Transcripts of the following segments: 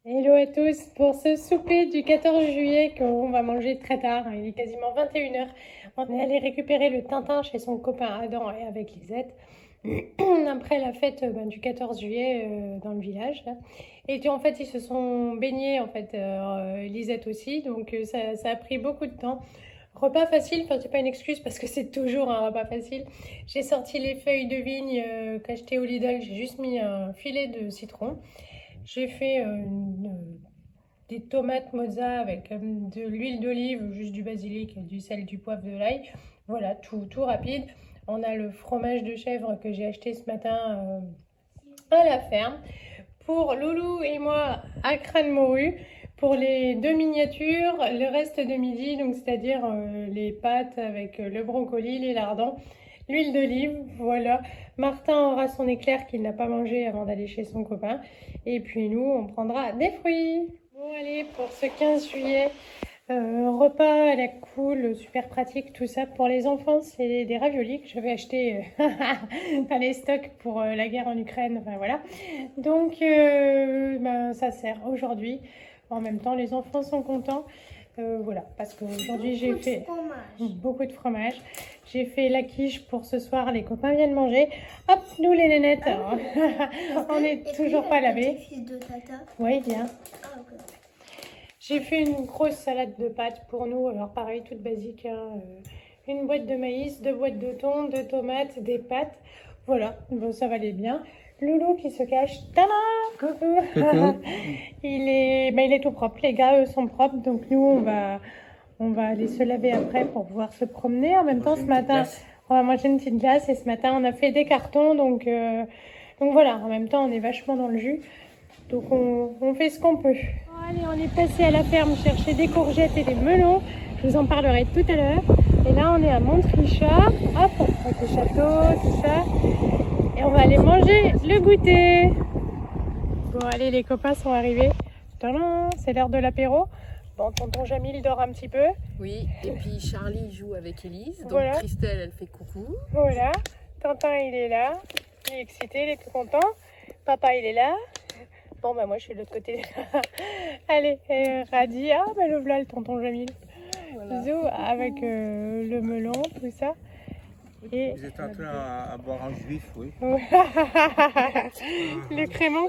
Hello à tous pour ce souper du 14 juillet qu'on va manger très tard, il est quasiment 21 h. On est allé récupérer le Tintin chez son copain Adam et avec Lisette après la fête du 14 juillet dans le village là. Et en fait ils se sont baignés en fait, Lisette aussi, donc ça a pris beaucoup de temps. Repas facile, enfin c'est pas une excuse parce que c'est toujours un repas facile. J'ai sorti les feuilles de vigne qu'acheté au Lidl, j'ai juste mis un filet de citron. J'ai fait des tomates mozza avec de l'huile d'olive, juste du basilic, du sel, du poivre, de l'ail. Voilà, tout rapide. On a le fromage de chèvre que j'ai acheté ce matin à la ferme. Pour Loulou et moi, à crâne morue. Pour les deux miniatures, le reste de midi, donc c'est-à-dire les pâtes avec le brocoli, les lardons, l'huile d'olive, voilà. Martin aura son éclair qu'il n'a pas mangé avant d'aller chez son copain. Et puis nous, on prendra des fruits. Bon, allez, pour ce 15 juillet, repas à la cool, super pratique, tout ça. Pour les enfants, c'est des raviolis que j'avais achetés dans les stocks pour la guerre en Ukraine. Enfin voilà. Donc, ça sert aujourd'hui. En même temps, les enfants sont contents. Voilà, parce qu'aujourd'hui j'ai fait beaucoup de fromage. J'ai fait la quiche pour ce soir, les copains viennent manger. Hop, nous les nénettes, on n'est toujours pas lavés. Fils de tata. Oui, bien. Ah, ok. J'ai fait une grosse salade de pâtes pour nous, alors pareil, toute basique, hein. Une boîte de maïs, deux boîtes de thon, deux tomates, des pâtes. Voilà, bon, ça valait bien. Loulou qui se cache. Tada! Coucou! Il est tout propre. Les gars, eux, sont propres. Donc nous, on va aller se laver après pour pouvoir se promener. En même temps, ce matin, on va manger une petite glace. Et ce matin, on a fait des cartons. Donc voilà, en même temps, on est vachement dans le jus. Donc on fait ce qu'on peut. Bon, allez, on est passé à la ferme chercher des courgettes et des melons. Je vous en parlerai tout à l'heure. Et là, on est à Montrichard. Hop, avec le château, tout ça. Et on va aller manger le goûter. Bon, allez, les copains sont arrivés. Tadam, c'est l'heure de l'apéro. Bon, tonton Jamil dort un petit peu. Oui, et puis Charlie joue avec Elise. Donc Voilà. Christelle, elle fait coucou. Voilà. Tintin, il est là. Il est excité, il est tout content. Papa, il est là. Bon, bah moi, je suis de l'autre côté. Allez, Radi. Ah, bah le voilà, le tonton Jamil. Voilà. Bisous avec le melon, tout ça. Et Vous êtes en train à boire un juif, oui. le crément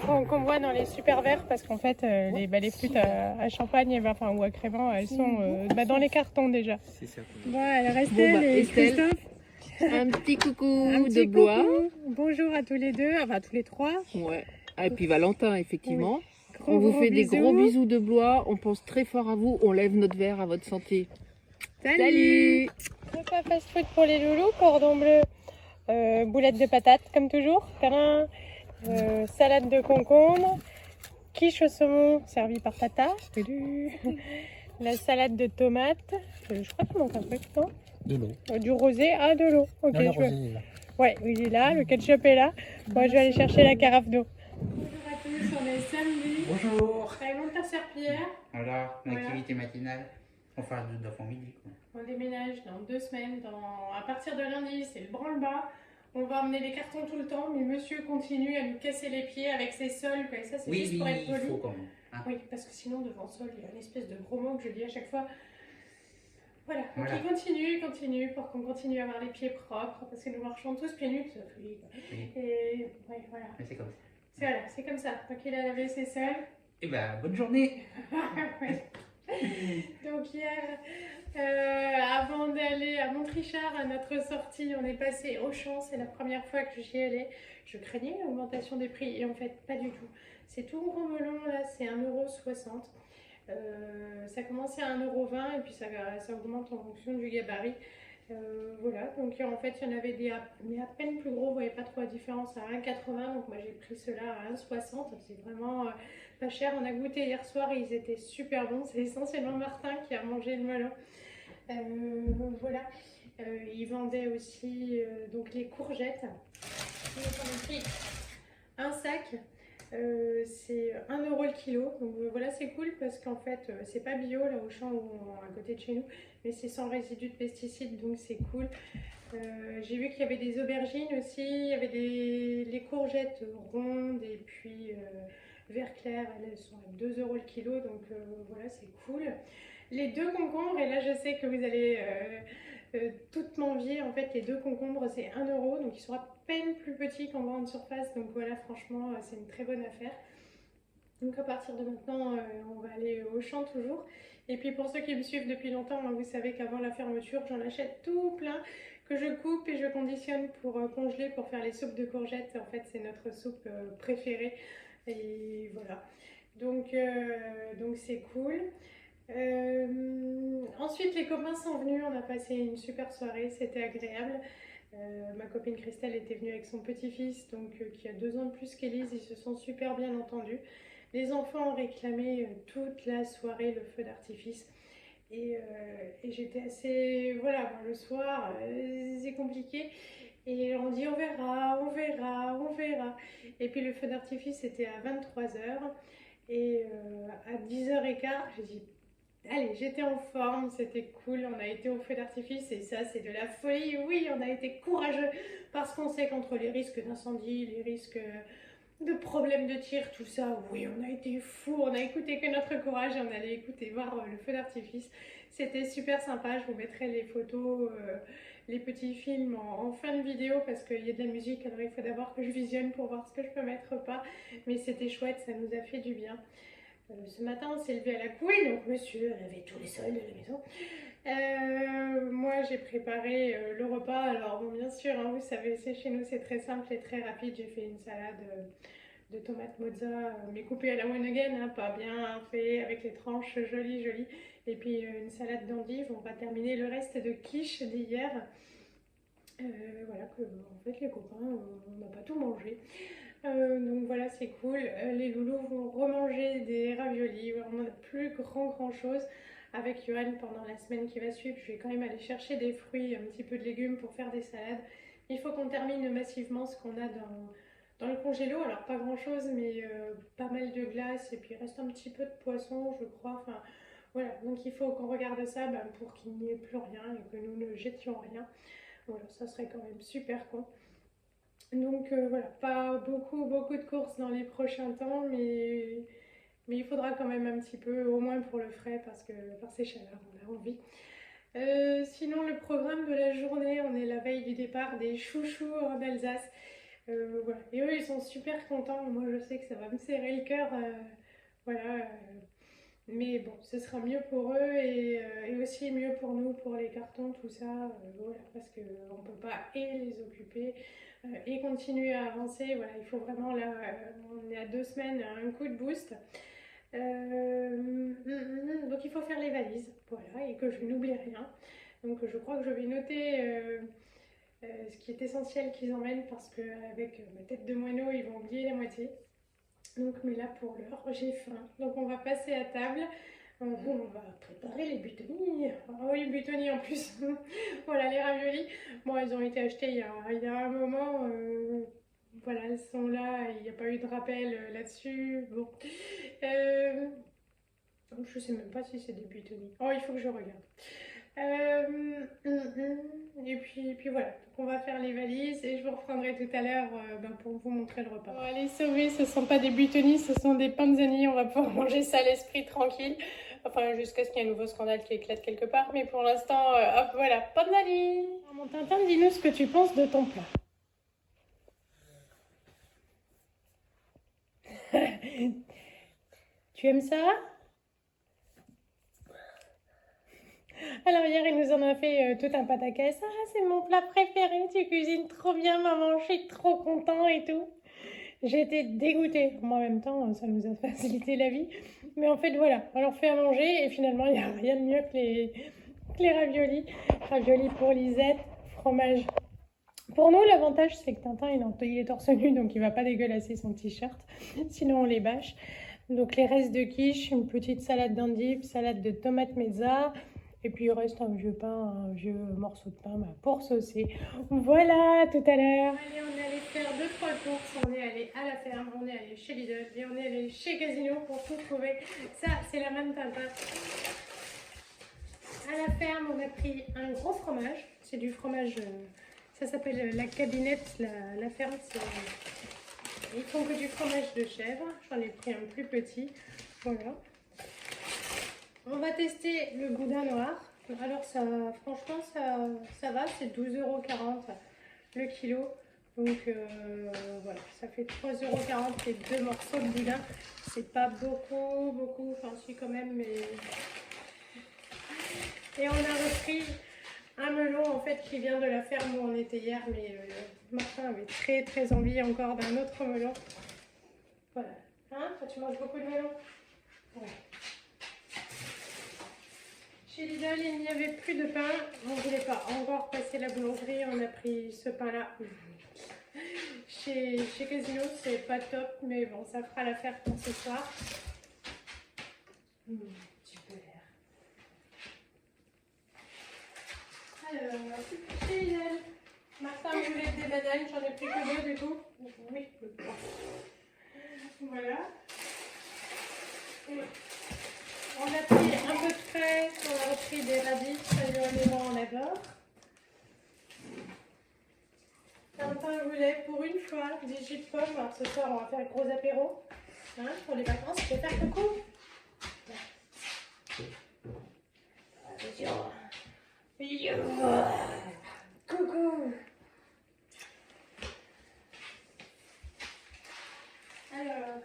qu'on voit dans les super verres parce qu'en fait les flûtes à champagne enfin, ou à crément elles sont dans les cartons déjà. C'est ça. Bon, elle reste Bon, bah, et Estelle, Christophe. un petit coucou Un de petit Blois. coucou. Bonjour à tous les deux, enfin tous les trois. Ouais. Ah, et puis Valentin, effectivement. Gros, On vous gros fait des bisous. gros bisous de Blois. On pense très fort à vous. On lève notre verre à votre santé. Salut. Repas fast food pour les loulous, cordon bleu, boulettes de patates comme toujours, tadam, salade de concombre, quiche au saumon servie par Tata, la salade de tomates, je crois qu'il manque un truc, non? De l'eau. Du rosé, ah de l'eau, ok. Non, la je veux- rosée est là. Ouais, il est là, le ketchup est là. Moi je vais aller chercher la carafe d'eau. Bonjour à tous, on est samedi. Bonjour. Avec mon père Pierre. Alors, Voilà. l'activité matinale, on fait d'enfant midi. Quoi. On déménage dans 2 semaines. À partir de lundi, c'est le branle-bas. On va emmener les cartons tout le temps, mais monsieur continue à nous casser les pieds avec ses sols. Et ça, c'est Oui, juste pour être il poli. faut quand même. Hein. Oui, parce que sinon, devant sol, il y a une espèce de gros mot que je dis à chaque fois. Voilà, donc Voilà. il continue pour qu'on continue à avoir les pieds propres, parce que nous marchons tous pieds nus, sauf lui. Oui. Et ouais, voilà. Mais c'est comme ça. C'est comme ça. Donc il a lavé ses sols. Eh ben, bonne journée. Ouais. Donc hier, avant d'aller à Montrichard, à notre sortie, on est passé au champ. C'est la première fois que j'y allais. Je craignais l'augmentation des prix et en fait pas du tout. C'est tout gros melon là, c'est 1,60 €. Ça commençait à 1,20 € et puis ça augmente en fonction du gabarit. Voilà, donc en fait il y en avait des mais à peine plus gros, vous voyez pas trop la différence, à 1,80 €. Donc moi j'ai pris ceux-là à 1,60 €. C'est vraiment pas cher. On a goûté hier soir et ils étaient super bons. C'est essentiellement Martin qui a mangé le melon. Voilà. Ils vendaient aussi donc les courgettes. Donc on a pris un sac. C'est 1 € le kilo. Donc voilà, c'est cool parce qu'en fait c'est pas bio là au champ à côté de chez nous, mais c'est sans résidus de pesticides, donc c'est cool. J'ai vu qu'il y avait des aubergines aussi, il y avait les courgettes rondes et puis vert clair, elles sont à 2 € le kilo, donc voilà, c'est cool. Les 2 concombres, et là je sais que vous allez toute m'envier, en fait les 2 concombres c'est 1 €, donc ils sont à peine plus petits qu'en grande surface, donc voilà, franchement c'est une très bonne affaire. Donc à partir de maintenant, on va aller au champ toujours. Et puis pour ceux qui me suivent depuis longtemps, vous savez qu'avant la fermeture, j'en achète tout plein que je coupe et je conditionne pour congeler pour faire les soupes de courgettes. En fait, c'est notre soupe préférée. Et voilà. Donc c'est cool. Ensuite, les copains sont venus. On a passé une super soirée. C'était agréable. Ma copine Christelle était venue avec son petit-fils, donc qui a 2 ans de plus qu'Élise. Ils se sont super bien entendus. Les enfants ont réclamé toute la soirée le feu d'artifice. Et j'étais assez... Voilà, bon, le soir, c'est compliqué. Et on dit on verra, on verra, on verra. Et puis le feu d'artifice était à 23 h. Et à 10 h 15, j'ai dit, allez, j'étais en forme, c'était cool. On a été au feu d'artifice et ça, c'est de la folie. Oui, on a été courageux parce qu'on sait qu'entre les risques d'incendie, les risques de problèmes de tir, tout ça, oui, on a été fous, on a écouté que notre courage et on allait écouter voir le feu d'artifice. C'était super sympa, je vous mettrai les photos, les petits films en fin de vidéo parce qu'il y a de la musique, alors il faut d'abord que je visionne pour voir ce que je peux mettre ou pas, mais c'était chouette, ça nous a fait du bien. Ce matin, on s'est levé à la couille, donc monsieur a lavé tous les sols de la maison. Moi j'ai préparé le repas, alors bon bien sûr hein, vous savez c'est chez nous c'est très simple et très rapide. J'ai fait une salade de tomates mozza mais coupée à la one again, hein, pas bien fait avec les tranches jolies, et puis une salade d'endives. On va terminer le reste de quiche d'hier, voilà que en fait les copains on n'a pas tout mangé. Donc voilà, c'est cool. Les loulous vont remanger des raviolis, on n'a plus grand chose. Avec Johan pendant la semaine qui va suivre, je vais quand même aller chercher des fruits, un petit peu de légumes pour faire des salades. Il faut qu'on termine massivement ce qu'on a dans le congélo. Alors pas grand chose, mais pas mal de glace et puis il reste un petit peu de poisson, je crois. Enfin voilà, donc il faut qu'on regarde ça pour qu'il n'y ait plus rien et que nous ne jetions rien. Voilà, ça serait quand même super con. Donc voilà, pas beaucoup de courses dans les prochains temps, mais il faudra quand même un petit peu, au moins pour le frais, parce que par ces chaleurs, on a envie. Sinon, le programme de la journée, on est la veille du départ des chouchous en Alsace. Voilà. Et eux, ils sont super contents. Moi, je sais que ça va me serrer le cœur. Voilà. Mais bon, ce sera mieux pour eux et aussi mieux pour nous, pour les cartons, tout ça. Voilà, parce qu'on ne peut pas et les occuper et continuer à avancer. Voilà, il faut vraiment, là, on est à 2 semaines, un coup de boost. Donc il faut faire les valises, voilà, et que je n'oublie rien. Donc je crois que je vais noter ce qui est essentiel qu'ils emmènent parce qu'avec ma tête de moineau, ils vont oublier la moitié. Donc, mais là pour l'heure, j'ai faim. Donc on va passer à table. On va préparer les butonis. Oh, les butonis en plus. Voilà, les raviolis. Bon, ils ont été achetés il y a un moment. Voilà, elles sont là. Il n'y a pas eu de rappel là-dessus. Bon. Je sais même pas si c'est des butonis. Oh, il faut que je regarde. Et puis voilà, donc on va faire les valises et je vous reprendrai tout à l'heure pour vous montrer le repas. Bon, allez, sauvés, ce ne sont pas des butonis, ce sont des panzani. On va pouvoir manger ça à l'esprit tranquille. Enfin, jusqu'à ce qu'il y ait un nouveau scandale qui éclate quelque part. Mais pour l'instant, hop, voilà, panzani. Mon Tintin, dis-nous ce que tu penses de ton plat. Tu aimes ça? Alors hier, il nous en a fait tout un pataquès. Ah, c'est mon plat préféré, tu cuisines trop bien, maman, je suis trop content et tout. J'ai été dégoûtée. Moi, en même temps, ça nous a facilité la vie. Mais en fait, voilà, on leur fait à manger et finalement, il n'y a rien de mieux que les raviolis. Raviolis pour Lisette, fromage. Pour nous, l'avantage, c'est que Tintin, il est torse nu, donc il ne va pas dégueulasser son t-shirt. Sinon, on les bâche. Donc les restes de quiche, une petite salade d'endives, salade de tomates mezza. Et puis il reste un vieux pain, un vieux morceau de pain pour saucer. Voilà, tout à l'heure. Allez, on est allé faire 2-3 courses. On est allé à la ferme, on est allé chez Lidl et on est allé chez Casino pour tout trouver. Ça, c'est la même Tintin. À la ferme, on a pris un gros fromage. C'est du fromage, ça s'appelle la cabinette. La ferme, c'est Ils font que du fromage de chèvre. J'en ai pris un plus petit. Voilà. On va tester le Gouda noir. Alors ça, franchement, ça va. C'est 12,40 € le kilo. Donc voilà, ça fait 3,40 € et 2 morceaux de boudin. C'est pas beaucoup. Enfin, si quand même, mais... Et on a repris un melon en fait qui vient de la ferme où on était hier, mais Martin avait très envie encore d'un autre melon. Voilà. Hein? Toi, tu manges beaucoup de melon? Ouais. Chez Lidl, il n'y avait plus de pain. On ne voulait pas encore passer la boulangerie. On a pris ce pain-là. Chez Casino, c'est pas top, mais bon, ça fera l'affaire pour ce soir. Petit peu l'air. Alors, chez Lidl, Martin voulait des bananes, j'en ai pris que 2 du coup. Oui, voilà. Et on a pris un peu de fraises, on a repris des radis, ça on adore. Martin voulait pour une fois des jus de pommes. Alors ce soir, on va faire un gros apéro. Hein, pour les vacances, je vais faire coucou. Coucou. Alors,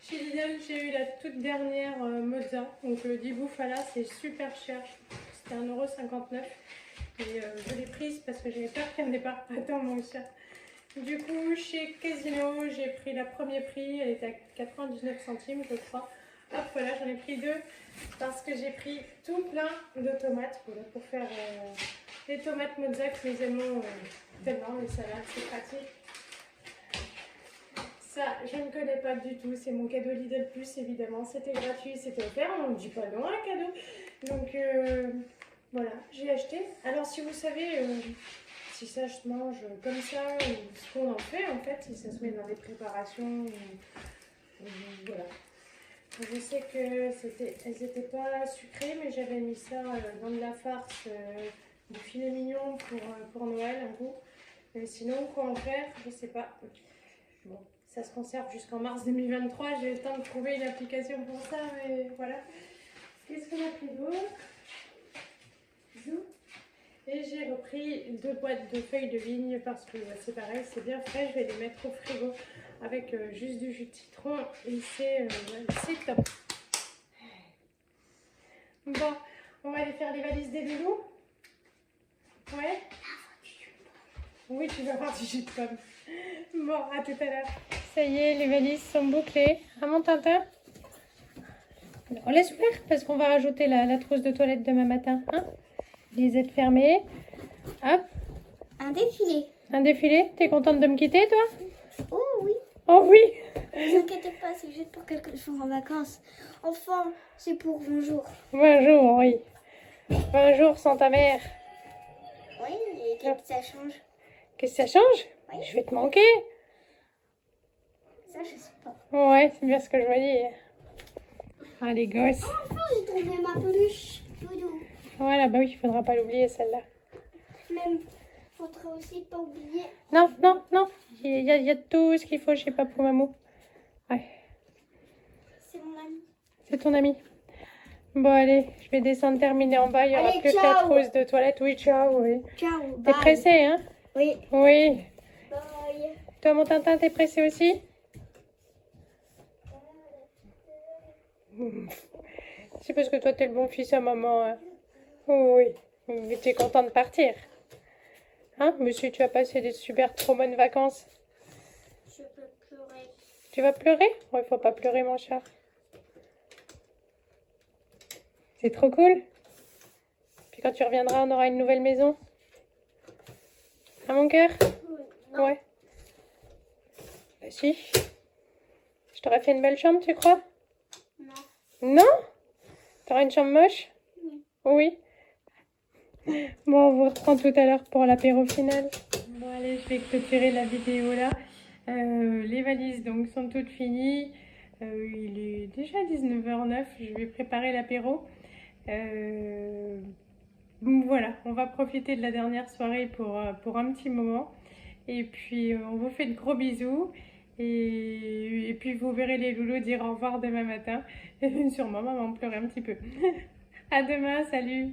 chez Lidl, j'ai eu la toute dernière mozza. Donc le 10 bouffala, c'est super cher. C'était 1,59 €. Et je l'ai prise parce que j'avais peur qu'elle n'ait pas tant mon cher. Du coup, chez Casino, j'ai pris la premier prix. Elle était à 99 centimes, je crois. Hop, voilà, j'en ai pris 2 parce que j'ai pris tout plein de tomates voilà, pour faire les tomates mozza que nous aimons tellement. Les salades, c'est pratique. Ça, je ne connais pas du tout. C'est mon cadeau Lidl Plus, évidemment. C'était gratuit, c'était offert. On ne dit pas non à un cadeau. Donc, voilà, j'ai acheté. Alors, si vous savez si ça se mange comme ça ou ce qu'on en fait, en fait, si ça se met dans des préparations, voilà. Je sais que elles n'étaient pas sucrées, mais j'avais mis ça dans de la farce de filet mignon pour Noël, un coup. Mais sinon, quoi en faire, je sais pas. Bon, ça se conserve jusqu'en mars 2023. J'ai le temps de trouver une application pour ça, mais voilà. Qu'est-ce qu'on a pris d'autre? Et j'ai repris 2 boîtes de feuilles de vigne parce que c'est pareil, c'est bien frais. Je vais les mettre au frigo avec juste du jus de citron et c'est top. Bon, on va aller faire les valises des loulous. Ouais. Oui, tu vas avoir du jus de pomme. Bon, à tout à l'heure. Ça y est, les valises sont bouclées. À mon Tintin. On laisse ouvert parce qu'on va rajouter la trousse de toilette demain matin. Hein, les aides fermées. Hop. Un défilé. Un défilé. T'es contente de me quitter, toi? Oh oui. Oh oui. Ne vous inquiétez pas, c'est juste pour quelques jours en vacances. Enfin, c'est pour 20 jours. 20 jours, oui. 20 jours sans ta mère. Oui, et qu'est-ce que ça change? Qu'est-ce que ça change? Oui. Je vais te manquer. Ça, je sais pas. Ouais, c'est bien ce que je veux dire. Ah, les gosses. Enfin, j'ai trouvé ma peluche. Doudou. Voilà, bah oui, il faudra pas l'oublier, celle-là. Même, faudrait aussi pas oublier. Non. Il y a tout ce qu'il faut chez Papou Mamou. Ouais, C'est mon ami. c'est ton ami. Bon, allez, je vais descendre terminer en bas. Il n'y aura Allez, plus que la ciao. trousse de toilette. Oui, ciao, oui. Ciao. T'es Bye. pressé, hein? Oui. Oui. Bye. Toi, mon Tintin, t'es pressé aussi? C'est parce que toi, t'es le bon fils à maman. Hein? Oui. Mais t'es content de partir. Hein, monsieur, tu as passé des super trop bonnes vacances. Je peux pleurer. Tu vas pleurer? Oh, il faut pas pleurer, mon chat. C'est trop cool. Puis quand tu reviendras, on aura une nouvelle maison. À mon cœur? Non. Ouais. Bah si. Je t'aurais fait une belle chambre, tu crois? Non. Non? T'auras une chambre moche? Oui. Bon, on vous reprend tout à l'heure pour l'apéro final. Bon, allez, je vais clôturer la vidéo là. Les valises donc sont toutes finies. Il est déjà 19h09. Je vais préparer l'apéro. Voilà, on va profiter de la dernière soirée pour un petit moment. Et puis, on vous fait de gros bisous. Et puis vous verrez les loulous dire au revoir demain matin. Sûrement maman pleurer un petit peu. À demain, salut!